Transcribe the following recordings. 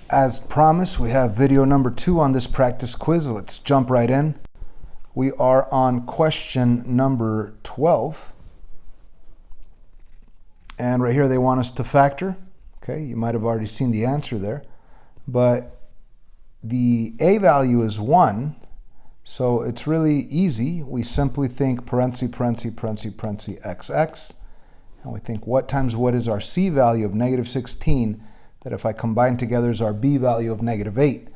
As promised, we have video number 2 on this practice quiz. Let's jump right in. We are on question number 12. And right here they want us to factor. Okay, you might have already seen the answer there. But the a value is 1, so it's really easy. We simply think parenthesis, parenthesis, parenthesis, parenthesis, xx. And we think what times what is our c value of -16, that if I combine together is our b value of -8.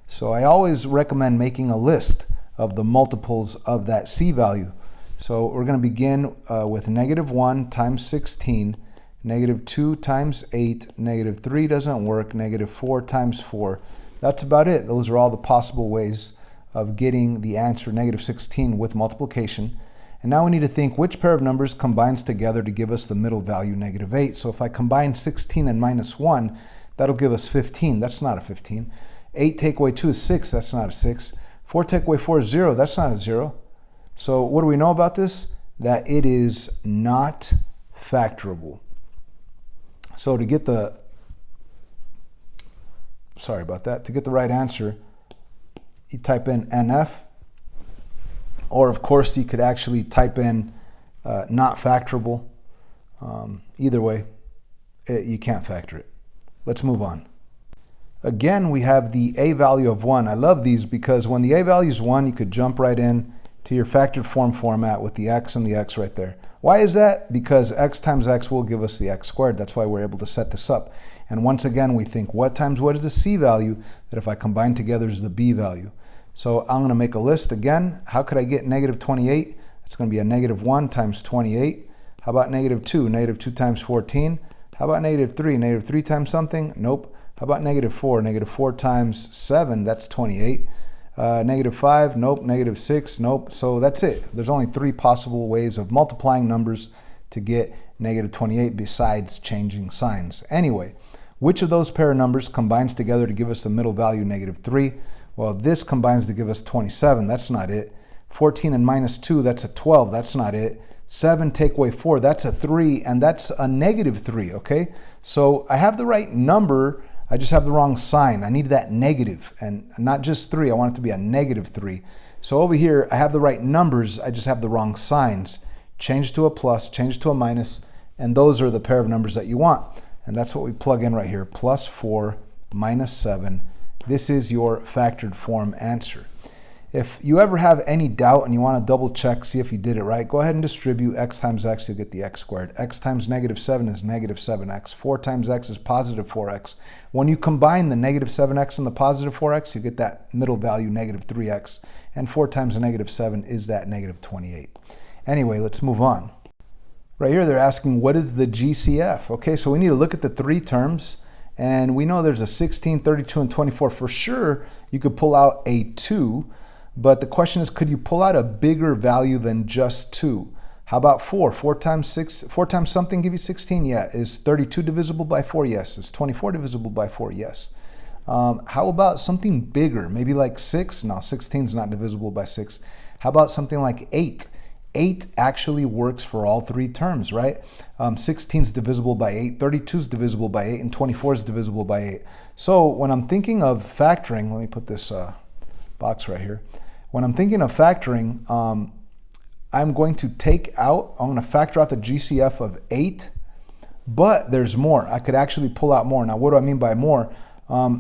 So I always recommend making a list of the multiples of that c value. So we're going to begin with -1 times 16, -2 times 8, -3 doesn't work, -4 times 4. That's about it. Those are all the possible ways of getting the answer -16 with multiplication. And now we need to think which pair of numbers combines together to give us the middle value -8. So if I combine 16 and -1, that'll give us 15. That's not a 15. 8 take away 2 is 6. That's not a 6. 4 take away 4 is 0. That's not a 0. So what do we know about this? That it is not factorable. So to get the to get the right answer, you type in NF, or of course you could actually type in not factorable. Either way, you can't factor it. Let's move on. Again, we have the a value of 1. I love these because when the a value is 1, you could jump right in to your factored form format with the x and the x right there. Why is that? Because x times x will give us the x squared. That's why we're able to set this up. And once again, we think what times what is the c value that if I combine together is the b value. So I'm going to make a list again. How could I get -28? It's going to be a -1 times 28. How about -2? -2 times 14. How about -3? -3 times something? Nope. How about -4? -4 times 7, that's 28. -5, nope. -6, nope. So that's it. There's only 3 possible ways of multiplying numbers to get -28 besides changing signs. Anyway, which of those pair of numbers combines together to give us the middle value -3? Well, this combines to give us 27. That's not it. 14 and -2, that's a 12. That's not it. 7 take away 4, that's a 3, and that's a -3, okay? So I have the right number, I just have the wrong sign. I need that negative, and not just 3, I want it to be a -3. So over here, I have the right numbers, I just have the wrong signs. Change to a plus, change to a minus, and those are the pair of numbers that you want. And that's what we plug in right here, +4, -7. This is your factored form answer. If you ever have any doubt and you want to double check, see if you did it right, go ahead and distribute x times x, you'll get the x squared. X times -7 is -7x. 4 times x is +4x. When you combine the -7x and the +4x, you get that middle value -3x. And 4 times the -7 is that -28. Anyway, let's move on. Right here, they're asking, what is the GCF? Okay, so we need to look at the 3 terms. And we know there's a 16, 32, and 24. For sure, you could pull out a 2. But the question is, could you pull out a bigger value than just 2? How about 4? 4 times something give you 16? Yeah. Is 32 divisible by 4? Yes. Is 24 divisible by 4? Yes. How about something bigger? Maybe like 6? No, 16 is not divisible by 6. How about something like 8? 8 actually works for all 3 terms, right? 16 is divisible by 8, 32 is divisible by 8, and 24 is divisible by 8. So when I'm thinking of factoring, let me put this box right here. When I'm thinking of factoring, I'm going to factor out the GCF of 8, but there's more. I could actually pull out more. Now, what do I mean by more?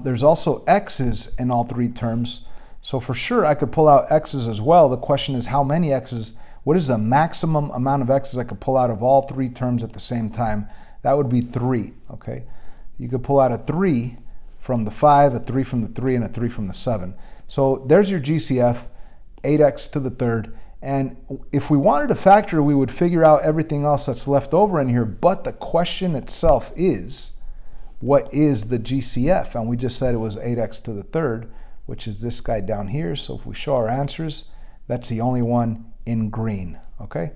There's also x's in all 3 terms. So for sure, I could pull out x's as well. The question is how many x's? What is the maximum amount of x's I could pull out of all 3 terms at the same time? That would be 3, okay? You could pull out a 3 from the 5, a 3 from the 3, and a 3 from the 7. So there's your GCF, 8x to the 3rd. And if we wanted to factor, we would figure out everything else that's left over in here. But the question itself is, what is the GCF? And we just said it was 8x to the 3rd, which is this guy down here. So if we show our answers, that's the only one in green, okay?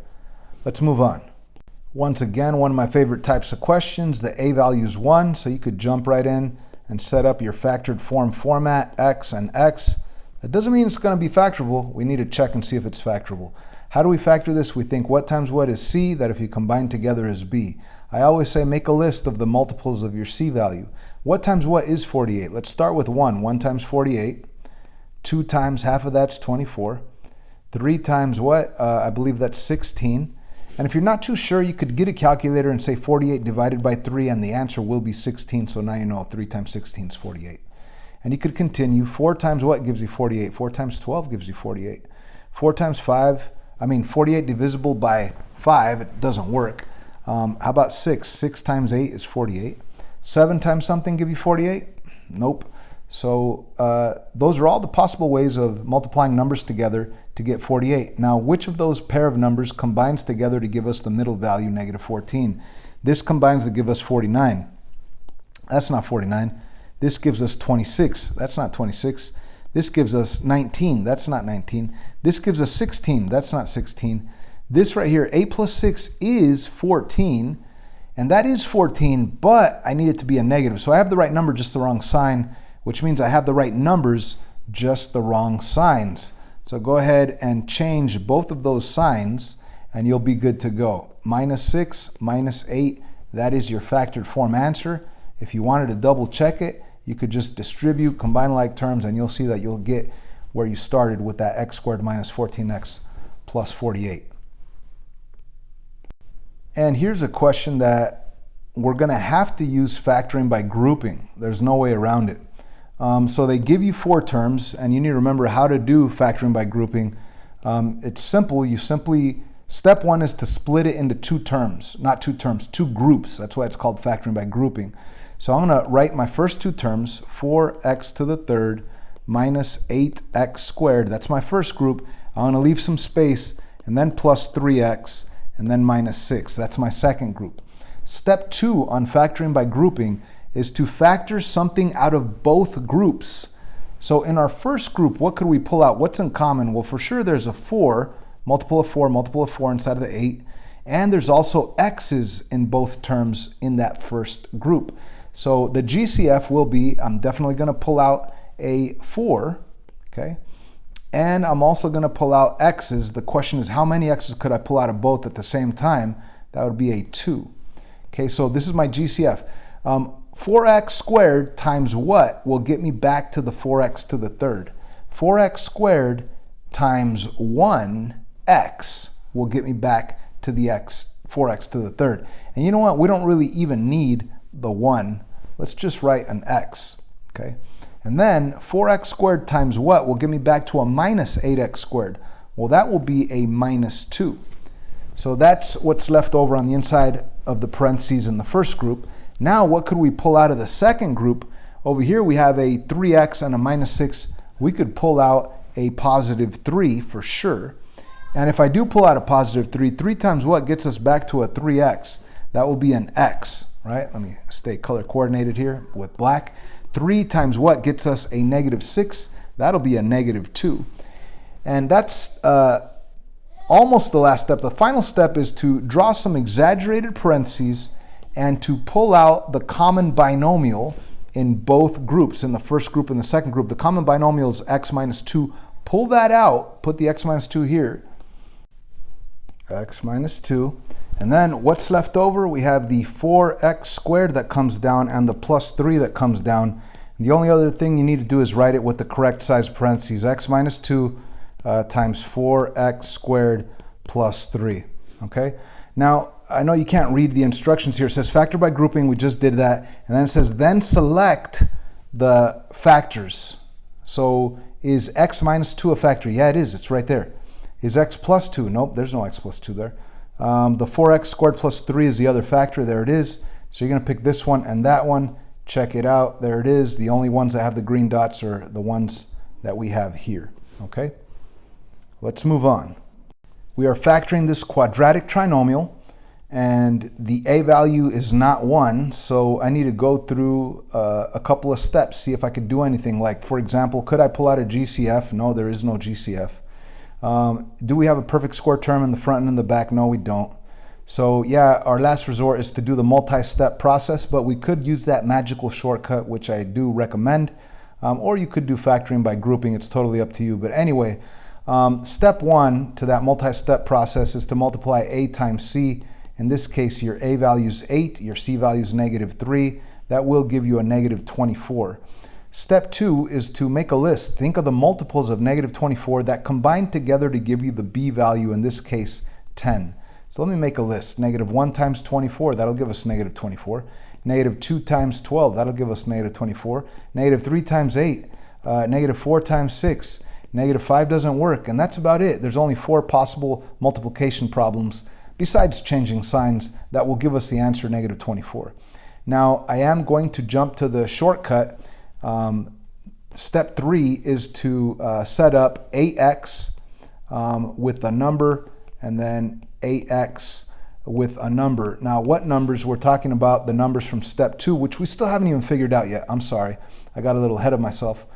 Let's move on. Once again, one of my favorite types of questions, the a value is 1, so you could jump right in and set up your factored form format, x and x. That doesn't mean it's going to be factorable. We need to check and see if it's factorable. How do we factor this? We think what times what is c, that if you combine together is b. I always say make a list of the multiples of your c value. What times what is 48? Let's start with 1. 1 times 48. 2 times half of that's 24. 3 times what? I believe that's 16. And if you're not too sure, you could get a calculator and say 48 divided by 3, and the answer will be 16. So now you know 3 times 16 is 48. And you could continue. 4 times what gives you 48? 4 times 12 gives you 48. 4 times 48 divisible by 5, it doesn't work. How about 6? 6 times 8 is 48. 7 times something give you 48? Nope. So those are all the possible ways of multiplying numbers together to get 48. Now, which of those pair of numbers combines together to give us the middle value, negative 14? This combines to give us 49. That's not 49. This gives us 26. That's not 26. This gives us 19. That's not 19. This gives us 16. That's not 16. This right here, 8 plus 6 is 14. And that is 14, but I need it to be a negative. So I have the right number, just the wrong sign, which means I have the right numbers, just the wrong signs. So go ahead and change both of those signs, and you'll be good to go. Minus 6, minus 8, that is your factored form answer. If you wanted to double check it, you could just distribute, combine like terms, and you'll see that you'll get where you started with that x squared minus 14x plus 48. And here's a question that we're going to have to use factoring by grouping. There's no way around it. So they give you 4 terms, and you need to remember how to do factoring by grouping. It's simple. Step 1 is to split it into 2 terms, not 2 terms, 2 groups. That's why it's called factoring by grouping. So I'm going to write my first 2 terms, 4x to the third minus 8x squared. That's my first group. I'm going to leave some space, and then plus 3x, and then minus 6. That's my second group. Step 2 on factoring by grouping is to factor something out of both groups. So in our first group, what could we pull out? What's in common? Well, for sure there's a 4, multiple of 4 inside of the 8. And there's also x's in both terms in that first group. So the GCF will be, I'm definitely going to pull out a 4, okay? And I'm also going to pull out x's. The question is, how many x's could I pull out of both at the same time? That would be a 2. Okay, so this is my GCF. 4x squared times what will get me back to the 4x to the third? 4x squared times 1x will get me back to the 4x to the third. And you know what? We don't really even need the 1. Let's just write an x, okay? And then 4x squared times what will get me back to a minus 8x squared? Well, that will be a minus 2. So that's what's left over on the inside of the parentheses in the first group. Now, what could we pull out of the second group? Over here, we have a 3x and a minus 6. We could pull out a positive 3 for sure. And if I do pull out a positive 3, 3 times what gets us back to a 3x? That will be an x, right? Let me stay color coordinated here with black. 3 times what gets us a negative 6? That'll be a negative 2. And that's almost the last step. The final step is to draw some exaggerated parentheses and to pull out the common binomial in both groups, in the first group and the second group. The common binomial is x minus 2. Pull that out, put the x minus 2 here, x minus 2. And then what's left over? We have the 4x squared that comes down and the plus 3 that comes down. And the only other thing you need to do is write it with the correct size parentheses, x minus 2 times 4x squared plus 3, okay? Now, I know you can't read the instructions here. It says factor by grouping, we just did that. And then it says, then select the factors. So is x minus 2 a factor? Yeah, it is, it's right there. Is x plus 2? Nope, there's no x plus 2 there. The 4x squared plus 3 is the other factor, there it is. So you're gonna pick this one and that one, check it out, there it is. The only ones that have the green dots are the ones that we have here, okay? Let's move on. We are factoring this quadratic trinomial, and the a value is not 1, so I need to go through a couple of steps, see if I could do anything. Like, for example, could I pull out a GCF? No, there is no GCF. Do we have a perfect square term in the front and in the back? No, we don't. So yeah, our last resort is to do the multi-step process, but we could use that magical shortcut, which I do recommend, or you could do factoring by grouping. It's totally up to you. But anyway, step 1 to that multi-step process is to multiply a times c. In this case, your a value is 8, your c value is negative 3. that will give you a negative 24. Step 2 is to make a list. Think of the multiples of negative 24 that combine together to give you the b value, in this case 10. So let me make a list. Negative 1 times 24, that'll give us negative 24. Negative 2 times 12, that'll give us negative 24. Negative 3 times 8, negative 4 times 6, negative 5 doesn't work, and that's about it. There's only 4 possible multiplication problems besides changing signs that will give us the answer negative 24. Now, I am going to jump to the shortcut. Step 3 is to set up ax with a number and then ax with a number. Now, what numbers? We're talking about the numbers from step 2, which we still haven't even figured out yet. I'm sorry, I got a little ahead of myself.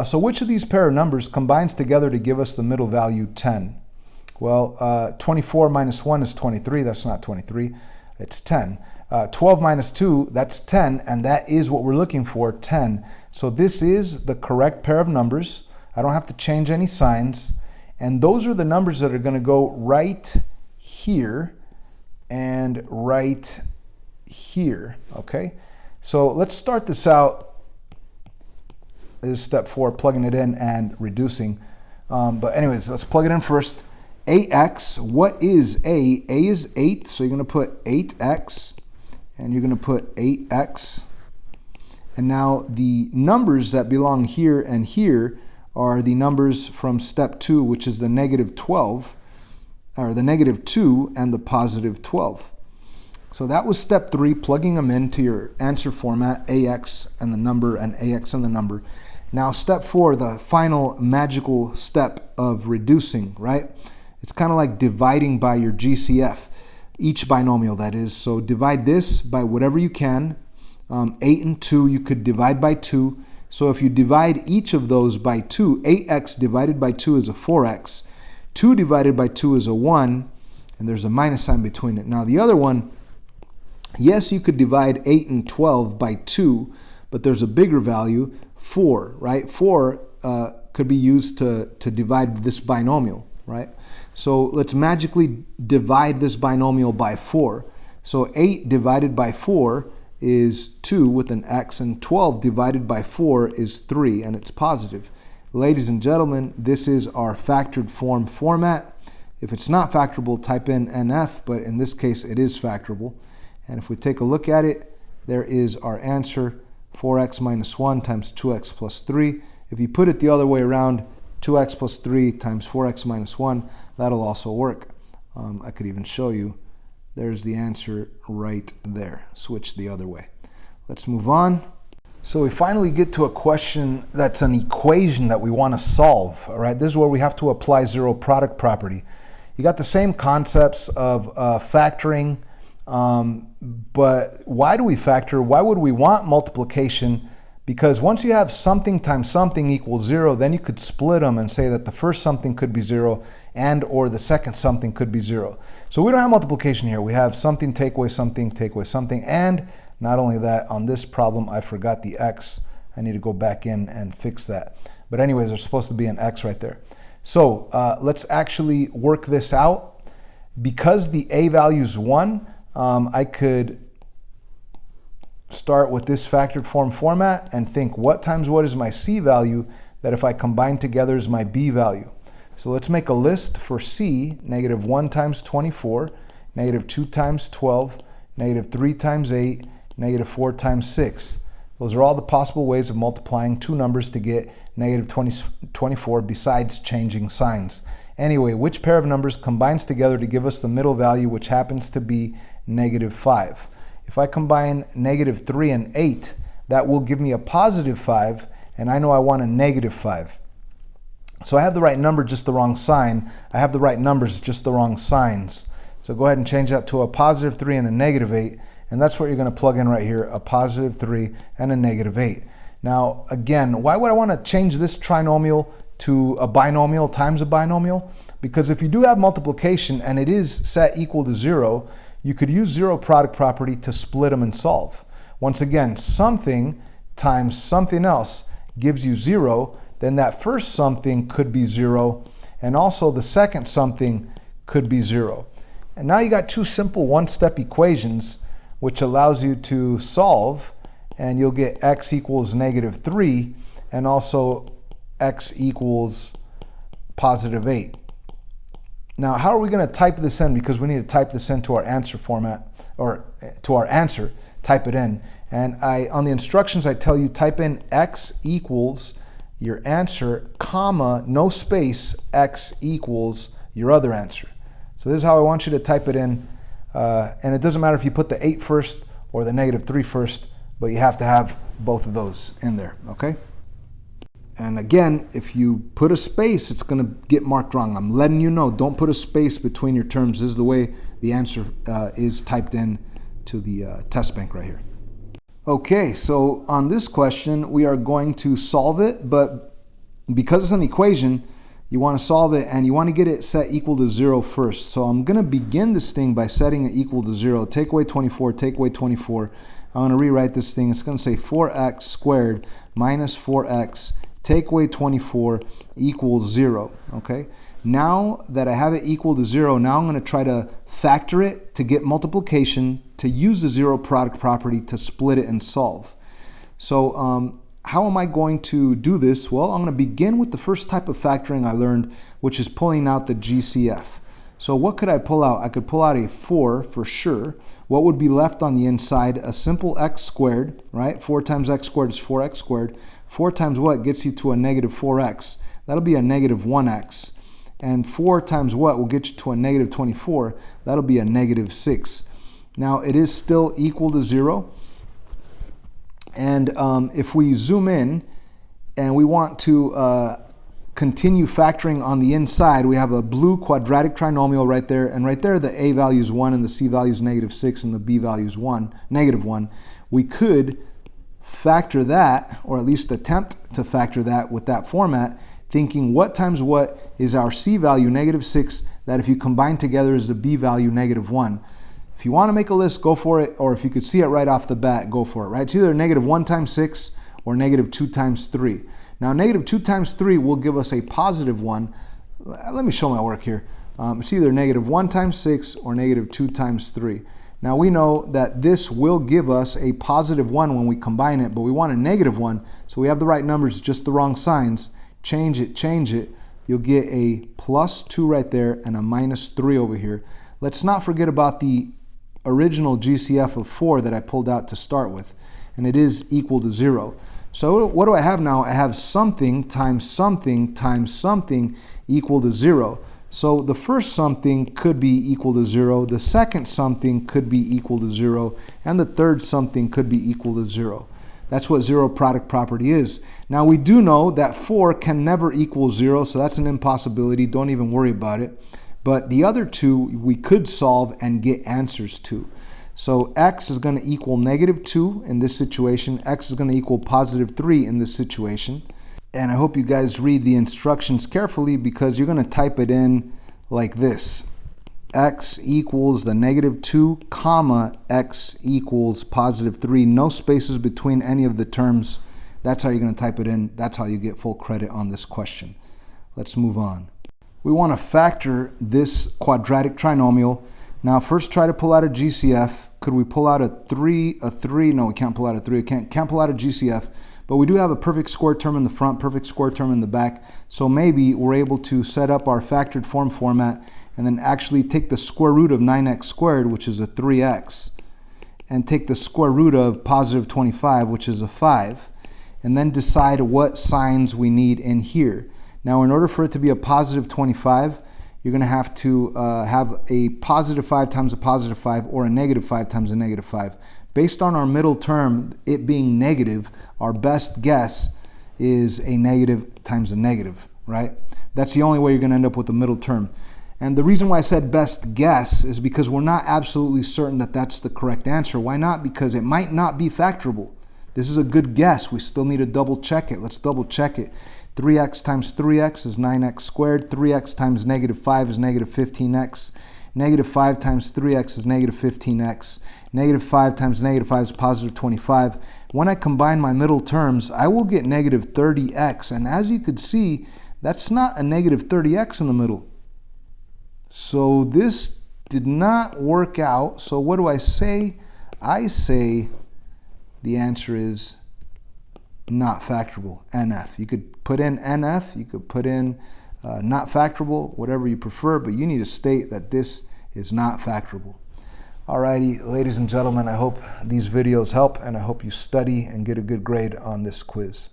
So which of these pair of numbers combines together to give us the middle value 10? Well, 24 minus 1 is 23. That's not 23. It's 10. 12 minus 2, that's 10, and that is what we're looking for, 10. So this is the correct pair of numbers. I don't have to change any signs. And those are the numbers that are going to go right here and right here, okay? So let's start this out. This is step 4, plugging it in and reducing. But anyways, let's plug it in first. ax, what is a? A is 8, so you're going to put 8x, and you're going to put 8x. And now the numbers that belong here and here are the numbers from step 2, which is the negative 12, or the negative 2 and the positive 12. So that was step 3, plugging them into your answer format, ax and the number and ax and the number. Now step 4, the final magical step of reducing, right? It's kind of like dividing by your GCF, each binomial that is. So divide this by whatever you can. 8 and 2, you could divide by 2. So if you divide each of those by 2, 8x divided by 2 is a 4x. 2 divided by 2 is a 1, and there's a minus sign between it. Now the other one, yes, you could divide 8 and 12 by 2, but there's a bigger value, 4, right? 4 could be used to divide this binomial, right? So let's magically divide this binomial by 4. So 8 divided by 4 is 2 with an x, and 12 divided by 4 is 3, and it's positive. Ladies and gentlemen, this is our factored form format. If it's not factorable, type in NF, but in this case it is factorable. And if we take a look at it, there is our answer, 4x minus 1 times 2x plus 3. If you put it the other way around, 2x plus 3 times 4x minus 1, that'll also work. I could even show you. There's the answer right there. Switch the other way. Let's move on. So we finally get to a question that's an equation that we want to solve. All right, this is where we have to apply zero product property. You got the same concepts of factoring, but why do we factor? Why would we want multiplication? Because once you have something times something equals 0, then you could split them and say that the first something could be 0 and or the second something could be 0. So we don't have multiplication here. We have something, take away something, and not only that, on this problem, I forgot the x. I need to go back in and fix that. But anyways, there's supposed to be an x right there. So let's actually work this out. Because the a value is 1, I could start with this factored form format and think what times what is my c value that if I combine together is my b value. So let's make a list for c, negative 1 times 24, negative 2 times 12, negative 3 times 8, negative 4 times 6. Those are all the possible ways of multiplying two numbers to get negative 24 besides changing signs. Anyway, which pair of numbers combines together to give us the middle value, which happens to be negative 5? If I combine negative 3 and 8, that will give me a positive 5, and I know I want a negative 5. So I have the right number, just the wrong sign. I have the right numbers, just the wrong signs. So go ahead and change that to a positive 3 and a negative 8, and that's what you're going to plug in right here, a positive 3 and a negative 8. Now, again, why would I want to change this trinomial to a binomial times a binomial? Because if you do have multiplication and it is set equal to 0, you could use zero product property to split them and solve. Once again, something times something else gives you 0, then that first something could be 0, and also the second something could be 0. And now you got two simple one-step equations, which allows you to solve and you'll get x equals -3 and also x equals +8. Now, how are we going to type this in? Because we need to type this into our answer format, or to our answer, type it in. And on the instructions, I tell you type in x equals your answer, comma, no space, x equals your other answer. So this is how I want you to type it in. And it doesn't matter if you put the 8 first or the -3 first, but you have to have both of those in there, okay? And again, if you put a space, it's going to get marked wrong. I'm letting you know, don't put a space between your terms. This is the way the answer is typed in to the test bank right here. Okay, so on this question, we are going to solve it, but because it's an equation, you want to solve it and you want to get it set equal to 0 first. So I'm going to begin this thing by setting it equal to 0. Take away 24, take away 24. I'm going to rewrite this thing. It's going to say 4x squared minus 4x, take away 24 equals 0, okay? Now that I have it equal to 0, now I'm going to try to factor it to get multiplication, to use the zero product property to split it and solve. So how am I going to do this? Well, I'm going to begin with the first type of factoring I learned, which is pulling out the GCF. So what could I pull out? I could pull out a 4 for sure. What would be left on the inside? A simple x squared, right? 4 times x squared is 4x squared. 4 times what gets you to a -4x? That'll be a -1x. And 4 times what will get you to a -24? That'll be a -6. Now it is still equal to 0. And if we zoom in and we want to continue factoring on the inside, we have a blue quadratic trinomial right there. And right there, the a value is 1 and the c value is -6 and the b value is -1. We could factor that, or at least attempt to factor that with that format, thinking what times what is our c value, -6, that if you combine together is the b value, -1. If you want to make a list, go for it, or if you could see it right off the bat, go for it, right? It's either -1 times 6 or -2 times 3. Now, -2 times 3 will give us a +1. Let me show my work here. It's either -1 times 6 or -2 times 3. Now, we know that this will give us a +1 when we combine it, but we want a -1, so we have the right numbers, just the wrong signs. Change it. You'll get a +2 right there and a -3 over here. Let's not forget about the original GCF of 4 that I pulled out to start with, and it is equal to 0. So what do I have now? I have something times something times something equal to 0. So the first something could be equal to 0, the second something could be equal to 0, and the third something could be equal to 0. That's what zero product property is. Now we do know that 4 can never equal 0, so that's an impossibility. Don't even worry about it. But the other two we could solve and get answers to. So x is going to equal -2 in this situation. X is going to equal +3 in this situation. And I hope you guys read the instructions carefully, because you're going to type it in like this. X equals the -2, comma, x equals +3. No spaces between any of the terms. That's how you're going to type it in. That's how you get full credit on this question. Let's move on. We want to factor this quadratic trinomial. Now first try to pull out a GCF. Could we pull out a 3? No, we can't pull out a 3. We can't pull out a GCF. But we do have a perfect square term in the front, perfect square term in the back. So maybe we're able to set up our factored form format and then actually take the square root of 9x squared, which is a 3x, and take the square root of +25, which is a 5, and then decide what signs we need in here. Now, in order for it to be a +25, you're going to have to have a +5 times a +5 or a -5 times a -5. Based on our middle term, it being negative, our best guess is a negative times a negative, right? That's the only way you're going to end up with the middle term. And the reason why I said best guess is because we're not absolutely certain that that's the correct answer. Why not? Because it might not be factorable. This is a good guess. We still need to double check it. Let's double check it. 3x times 3x is 9x squared. 3x times -5 is -15x. -5 times 3x is -15x. -5 times -5 is +25. When I combine my middle terms, I will get -30x. And as you could see, that's not a -30x in the middle. So this did not work out. So what do I say? I say the answer is not factorable, NF. You could put in NF, you could put in not factorable, whatever you prefer, but you need to state that this is not factorable. Alrighty, ladies and gentlemen, I hope these videos help, and I hope you study and get a good grade on this quiz.